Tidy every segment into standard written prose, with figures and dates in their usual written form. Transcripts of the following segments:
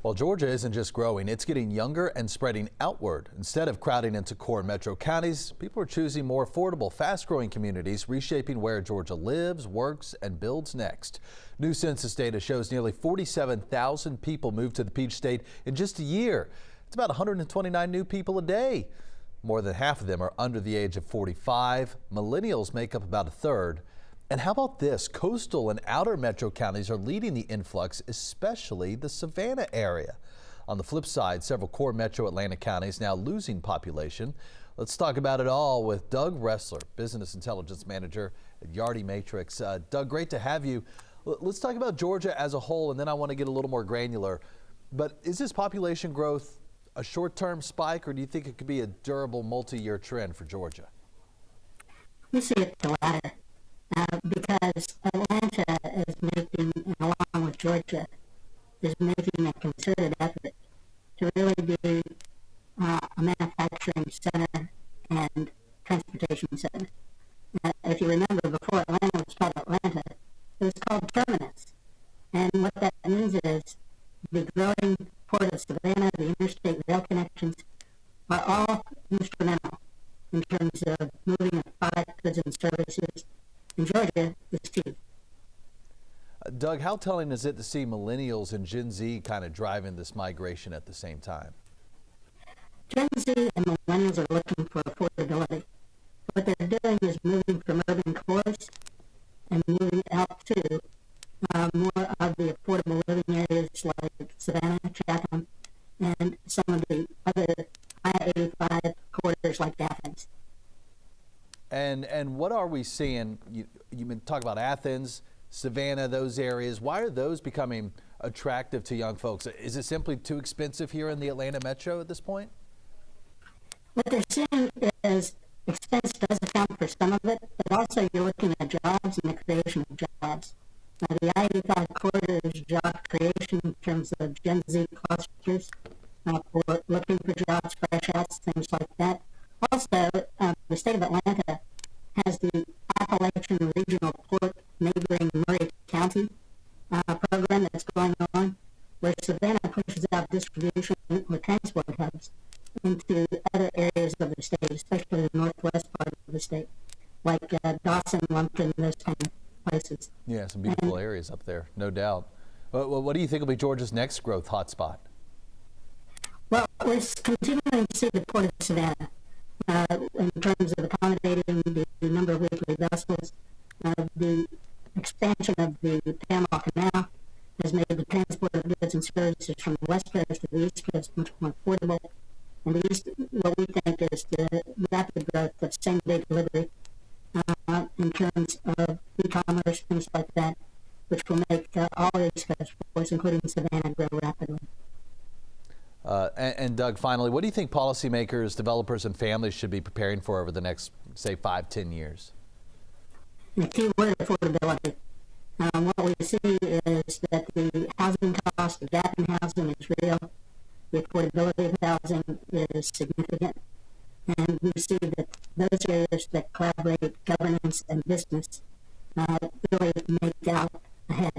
Well, Georgia isn't just growing, it's getting younger and spreading outward. Instead of crowding into core metro counties, people are choosing more affordable, fast-growing communities, reshaping where Georgia lives, works, and builds next. New census data shows nearly 47,000 people moved to the Peach State in just a year. It's about 129 new people a day. More than half of them are under the age of 45. Millennials make up about a third. And how about this? Coastal and outer metro counties are leading the influx, especially the Savannah area. On the flip side, several core metro Atlanta counties now losing population. Let's talk about it all with Doug Ressler, Business Intelligence Manager at Yardi Matrix. Doug, great to have you. Let's talk about Georgia as a whole, and then I want to get a little more granular. But is this population growth a short-term spike, or do you think it could be a durable multi-year trend for Georgia? We see it the latter. Because Atlanta is making, along with Georgia, is making a concerted effort to really be a manufacturing center and transportation center. If you remember, before Atlanta was called Atlanta, it was called Terminus. And what that means is the growing port of Savannah, the interstate rail connections, are all instrumental in terms of moving of product, goods, and services. In Georgia, is key. Doug, how telling is it to see millennials and Gen Z kind of driving this migration at the same time? Gen Z and millennials are looking for affordability. What they're doing is moving from urban cores and moving out to more of the affordable living areas like Savannah, Chatham, and some of the other I-85 corridors like Athens. And what are we seeing? You've been talking about Athens, Savannah, those areas. Why are those becoming attractive to young folks? Is it simply too expensive here in the Atlanta metro at this point? What they're seeing is expense does account for some of it, but also you're looking at jobs and the creation of jobs. The I-85 corridor is job creation in terms of Gen Z clusters for looking for jobs, fresh outs, things like that. Also, the state of Atlanta has the Appalachian Regional Port neighboring Murray County program that's going on, where Savannah pushes out distribution or transport hubs into other areas of the state, especially the northwest part of the state, like Dawson, Lumpkin, those kind of places. Yeah, some beautiful areas up there, no doubt. What do you think will be Georgia's next growth hotspot? Well, we're continuing to see the Port of Savannah. In terms of accommodating the number of weekly vessels, the expansion of the Panama Canal has made the transport of goods and services from the west coast to the east coast much more affordable. And what we think is the rapid growth of same-day delivery in terms of e-commerce, things like that, which will make all east coast ports, including Savannah, grow rapidly. And Doug, finally, what do you think policymakers, developers, and families should be preparing for over the next, say, 5-10 years? The key word, affordability. What we see is that the housing cost, the gap in housing is real. The affordability of housing is significant. And we see that those areas that collaborate governance and business really come out ahead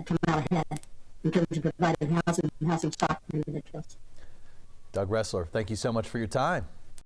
in terms of providing housing and housing stock for individuals. Doug Ressler, thank you so much for your time.